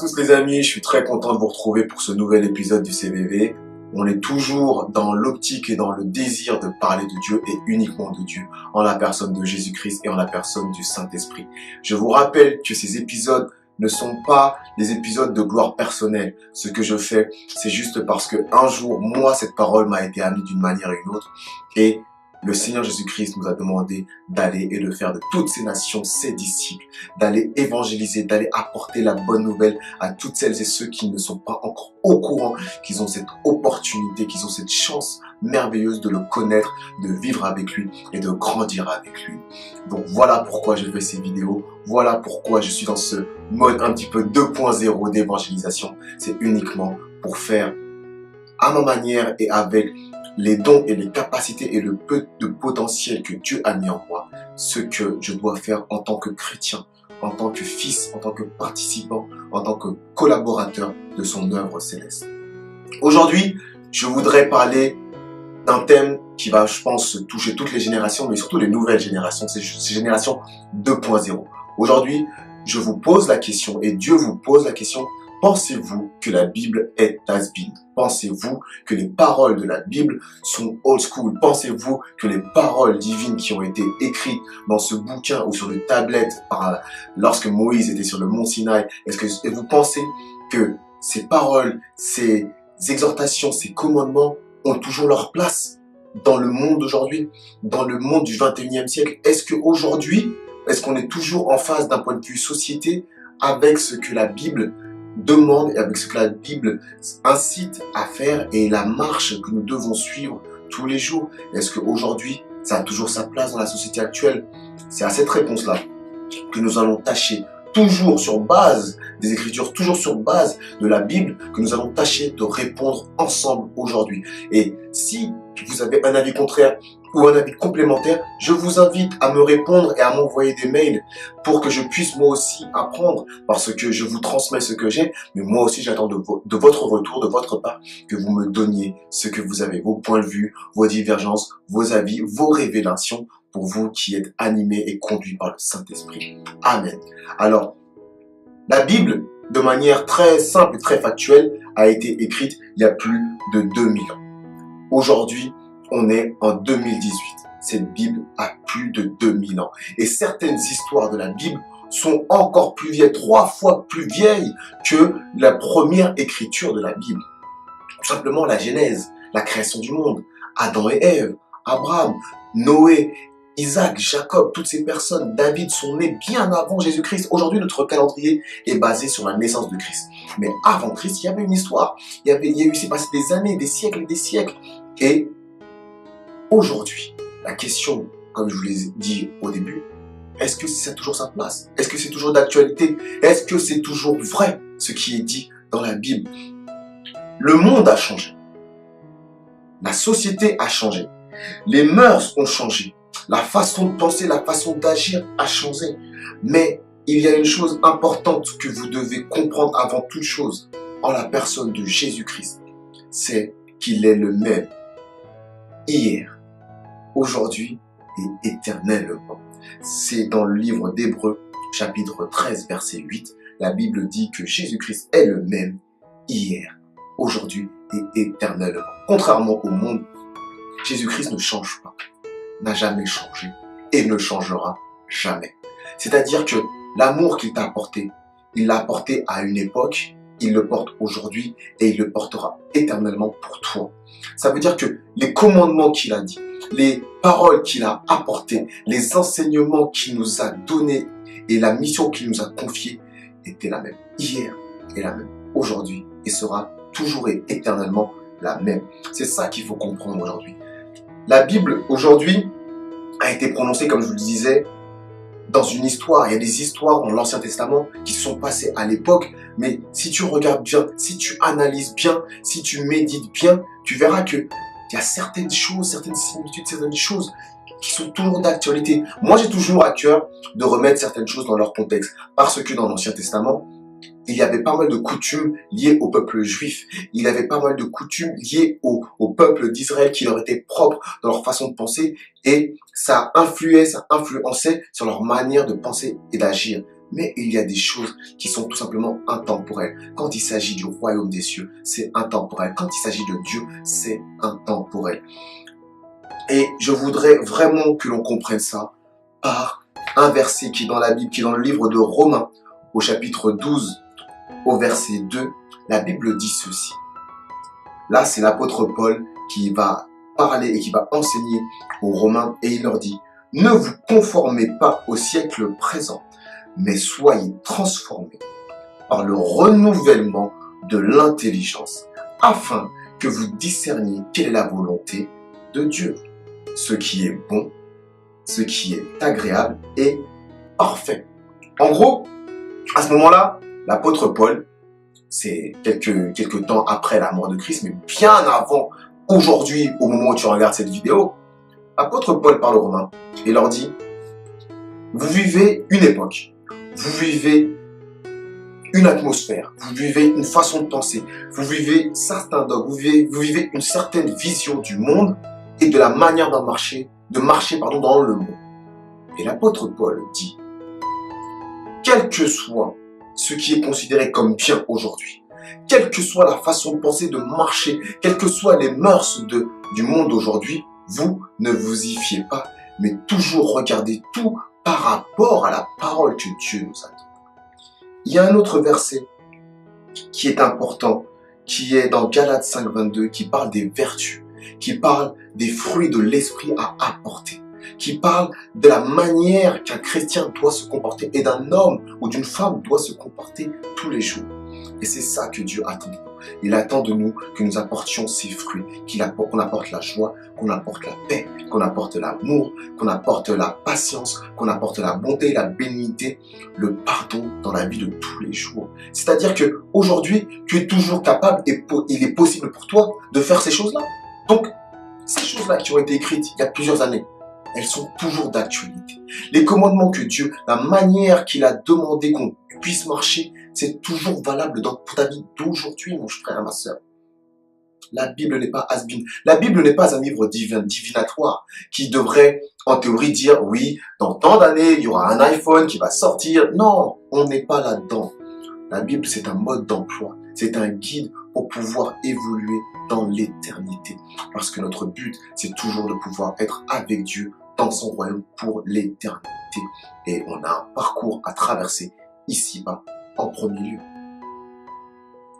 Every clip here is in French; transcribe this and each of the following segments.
tous les amis, je suis très content de vous retrouver pour ce nouvel épisode du CVV. On est toujours dans l'optique et dans le désir de parler de Dieu et uniquement de Dieu, en la personne de Jésus-Christ et en la personne du Saint-Esprit. Je vous rappelle que ces épisodes ne sont pas des épisodes de gloire personnelle. Ce que je fais, c'est juste parce que un jour, moi, cette parole m'a été amenée d'une manière ou une autre et le Seigneur Jésus-Christ nous a demandé d'aller et de faire de toutes ces nations ses disciples, d'aller évangéliser, d'aller apporter la bonne nouvelle à toutes celles et ceux qui ne sont pas encore au courant, qu'ils ont cette opportunité, qu'ils ont cette chance merveilleuse de le connaître, de vivre avec lui et de grandir avec lui. Donc voilà pourquoi je fais ces vidéos, voilà pourquoi je suis dans ce mode un petit peu 2.0 d'évangélisation. C'est uniquement pour faire à ma manière et avec les dons et les capacités et le peu de potentiel que Dieu a mis en moi, ce que je dois faire en tant que chrétien, en tant que fils, en tant que participant, en tant que collaborateur de son œuvre céleste. Aujourd'hui, je voudrais parler d'un thème qui va, je pense, toucher toutes les générations, mais surtout les nouvelles générations, ces générations 2.0. Aujourd'hui, je vous pose la question et Dieu vous pose la question: pensez-vous que la Bible est has-been? Pensez-vous que les paroles de la Bible sont old school? Pensez-vous que les paroles divines qui ont été écrites dans ce bouquin ou sur les tablettes lorsque Moïse était sur le mont Sinaï, est-ce que vous pensez que ces paroles, ces exhortations, ces commandements ont toujours leur place dans le monde d'aujourd'hui, dans le monde du 21e siècle? Est-ce qu'aujourd'hui, est-ce qu'on est toujours en phase d'un point de vue société avec ce que la Bible demande et avec ce que la Bible incite à faire et la marche que nous devons suivre tous les jours? Est-ce qu'aujourd'hui, ça a toujours sa place dans la société actuelle? C'est à cette réponse-là que nous allons tâcher, toujours sur base des Écritures, toujours sur base de la Bible, que nous allons tâcher de répondre ensemble aujourd'hui. Et si vous avez un avis contraire ou un avis complémentaire, je vous invite à me répondre et à m'envoyer des mails pour que je puisse moi aussi apprendre, parce que je vous transmets ce que j'ai, mais moi aussi j'attends de votre retour, de votre part, que vous me donniez ce que vous avez, vos points de vue, vos divergences, vos avis, vos révélations, pour vous qui êtes animés et conduits par le Saint-Esprit. Amen. Alors, la Bible, de manière très simple et très factuelle, a été écrite il y a plus de 2000 ans. Aujourd'hui, on est en 2018. Cette Bible a plus de 2000 ans. Et certaines histoires de la Bible sont encore plus vieilles, 3 fois plus vieilles que la première écriture de la Bible. Tout simplement la Genèse, la création du monde, Adam et Ève, Abraham, Noé, Isaac, Jacob, toutes ces personnes, David, sont nés bien avant Jésus-Christ. Aujourd'hui, notre calendrier est basé sur la naissance de Christ. Mais avant Christ, il y avait une histoire. C'est passé des années, des siècles et des siècles. Et aujourd'hui, la question, comme je vous l'ai dit au début, est-ce que ça a toujours sa place? Est-ce que c'est toujours d'actualité? Est-ce que c'est toujours vrai, ce qui est dit dans la Bible? Le monde a changé. La société a changé. Les mœurs ont changé. La façon de penser, la façon d'agir a changé. Mais il y a une chose importante que vous devez comprendre avant toute chose en la personne de Jésus-Christ. C'est qu'il est le même hier, aujourd'hui et éternellement. C'est dans le livre d'Hébreux, chapitre 13, verset 8. La Bible dit que Jésus-Christ est le même hier, aujourd'hui et éternellement. Contrairement au monde, Jésus-Christ ne change pas, n'a jamais changé et ne changera jamais. C'est-à-dire que l'amour qu'il t'a apporté, il l'a apporté à une époque, il le porte aujourd'hui et il le portera éternellement pour toi. Ça veut dire que les commandements qu'il a dit, les paroles qu'il a apportées, les enseignements qu'il nous a donnés et la mission qu'il nous a confiée étaient la même hier et la même aujourd'hui et sera toujours et éternellement la même. C'est ça qu'il faut comprendre aujourd'hui. La Bible aujourd'hui a été prononcée, comme je vous le disais, dans une histoire. Il y a des histoires dans l'Ancien Testament qui se sont passées à l'époque, mais si tu regardes bien, si tu analyses bien, si tu médites bien, tu verras que il y a certaines choses, certaines similitudes, certaines choses qui sont toujours d'actualité. Moi, j'ai toujours à cœur de remettre certaines choses dans leur contexte, parce que dans l'Ancien Testament, il y avait pas mal de coutumes liées au peuple juif. Il y avait pas mal de coutumes liées au peuple d'Israël qui leur étaient propres dans leur façon de penser et ça influençait sur leur manière de penser et d'agir Mais il y a des choses qui sont tout simplement intemporelles. Quand il s'agit du royaume des cieux, c'est intemporel. Quand il s'agit de Dieu, c'est intemporel. Et je voudrais vraiment que l'on comprenne ça par un verset qui est dans la Bible, qui est dans le livre de Romains, au chapitre 12, au verset 2. La Bible dit ceci. Là, c'est l'apôtre Paul qui va parler et qui va enseigner aux Romains et il leur dit « Ne vous conformez pas au siècle présent, mais soyez transformés par le renouvellement de l'intelligence, afin que vous discerniez quelle est la volonté de Dieu, ce qui est bon, ce qui est agréable et parfait. » En gros, à ce moment-là, l'apôtre Paul, c'est quelques temps après la mort de Christ, mais bien avant, aujourd'hui, au moment où tu regardes cette vidéo, l'apôtre Paul parle aux Romains et leur dit « Vous vivez une époque, vous vivez une atmosphère, vous vivez une façon de penser, vous vivez certains dogmes, vous vivez une certaine vision du monde et de la manière de marcher dans le monde. » Et l'apôtre Paul dit « Quel que soit ce qui est considéré comme bien aujourd'hui, quelle que soit la façon de penser, de marcher, quelles que soient les mœurs du monde aujourd'hui, vous ne vous y fiez pas, mais toujours regardez tout par rapport à la parole que Dieu nous a donnée. » Il y a un autre verset qui est important, qui est dans Galates 5, 22, qui parle des vertus, qui parle des fruits de l'esprit à apporter, qui parle de la manière qu'un chrétien doit se comporter et d'un homme ou d'une femme doit se comporter tous les jours. Et c'est ça que Dieu attend de nous. Il attend de nous que nous apportions ces fruits, qu'on apporte la joie, qu'on apporte la paix, qu'on apporte l'amour, qu'on apporte la patience, qu'on apporte la bonté, la bénignité, le pardon dans la vie de tous les jours. C'est-à-dire que aujourd'hui, tu es toujours capable et il est possible pour toi de faire ces choses-là. Donc, ces choses-là qui ont été écrites il y a plusieurs années, elles sont toujours d'actualité. Les commandements que Dieu, la manière qu'il a demandé qu'on puisse marcher, c'est toujours valable pour ta vie d'aujourd'hui, mon frère, ma soeur. La Bible n'est pas has-been. La Bible n'est pas un livre divinatoire qui devrait, en théorie, dire oui, dans tant d'années, il y aura un iPhone qui va sortir. Non, on n'est pas là-dedans. La Bible, c'est un mode d'emploi. C'est un guide pour pouvoir évoluer dans l'éternité. Parce que notre but, c'est toujours de pouvoir être avec Dieu dans son royaume pour l'éternité. Et on a un parcours à traverser ici-bas en premier lieu.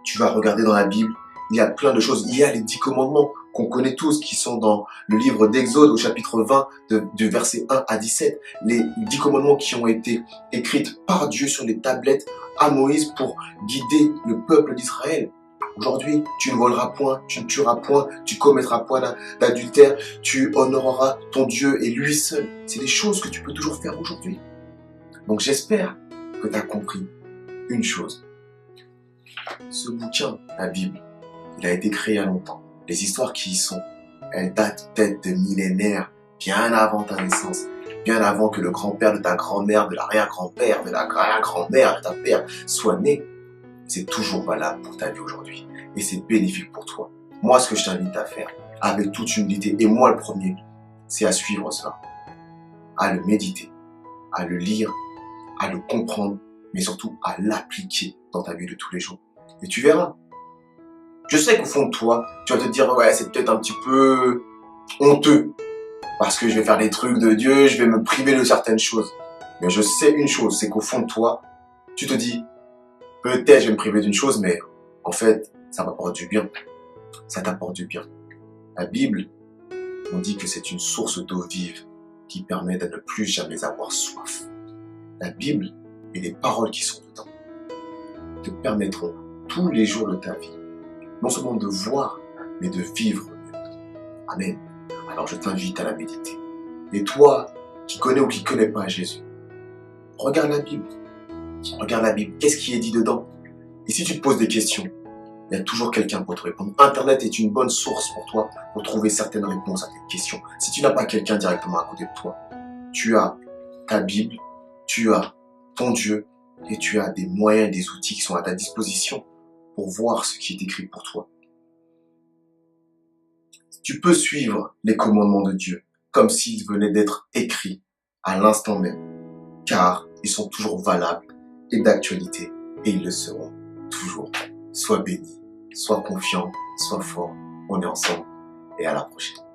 Tu vas regarder dans la Bible, il y a plein de choses. Il y a les 10 commandements qu'on connaît tous, qui sont dans le livre d'Exode au chapitre 20, du verset 1 à 17. Les 10 commandements qui ont été écrits par Dieu sur les tablettes à Moïse pour guider le peuple d'Israël. Aujourd'hui, tu ne voleras point, tu ne tueras point, tu commettras point d'adultère, tu honoreras ton Dieu et lui seul. C'est des choses que tu peux toujours faire aujourd'hui. Donc j'espère que tu as compris une chose. Ce bouquin, la Bible, il a été créé il y a longtemps. Les histoires qui y sont, elles datent peut-être de millénaires, bien avant ta naissance, bien avant que le grand-père de ta grand-mère, de l'arrière-grand-père, de la grand-mère de ta père soit né. C'est toujours valable pour ta vie aujourd'hui. Et c'est bénéfique pour toi. Moi, ce que je t'invite à faire, avec toute humilité, et moi le premier, c'est à suivre cela. À le méditer, à le lire, à le comprendre, mais surtout à l'appliquer dans ta vie de tous les jours. Et tu verras. Je sais qu'au fond de toi, tu vas te dire, ouais, c'est peut-être un petit peu honteux, parce que je vais faire des trucs de Dieu, je vais me priver de certaines choses. Mais je sais une chose, c'est qu'au fond de toi, tu te dis, peut-être je vais me priver d'une chose, mais en fait, ça m'apporte du bien. Ça t'apporte du bien. La Bible, on dit que c'est une source d'eau vive qui permet de ne plus jamais avoir soif. La Bible et les paroles qui sont dedans te permettront tous les jours de ta vie, non seulement de voir, mais de vivre. Amen. Alors je t'invite à la méditer. Et toi, qui connais ou qui ne connais pas Jésus, regarde la Bible. Regarde la Bible. Qu'est-ce qui est dit dedans? Et si tu te poses des questions, il y a toujours quelqu'un pour te répondre. Internet est une bonne source pour toi pour trouver certaines réponses à tes questions. Si tu n'as pas quelqu'un directement à côté de toi, tu as ta Bible, tu as ton Dieu et tu as des moyens et des outils qui sont à ta disposition pour voir ce qui est écrit pour toi. Tu peux suivre les commandements de Dieu comme s'ils venaient d'être écrits à l'instant même, car ils sont toujours valables et d'actualité, et ils le seront toujours. Sois béni, sois confiant, sois fort, on est ensemble, et à la prochaine.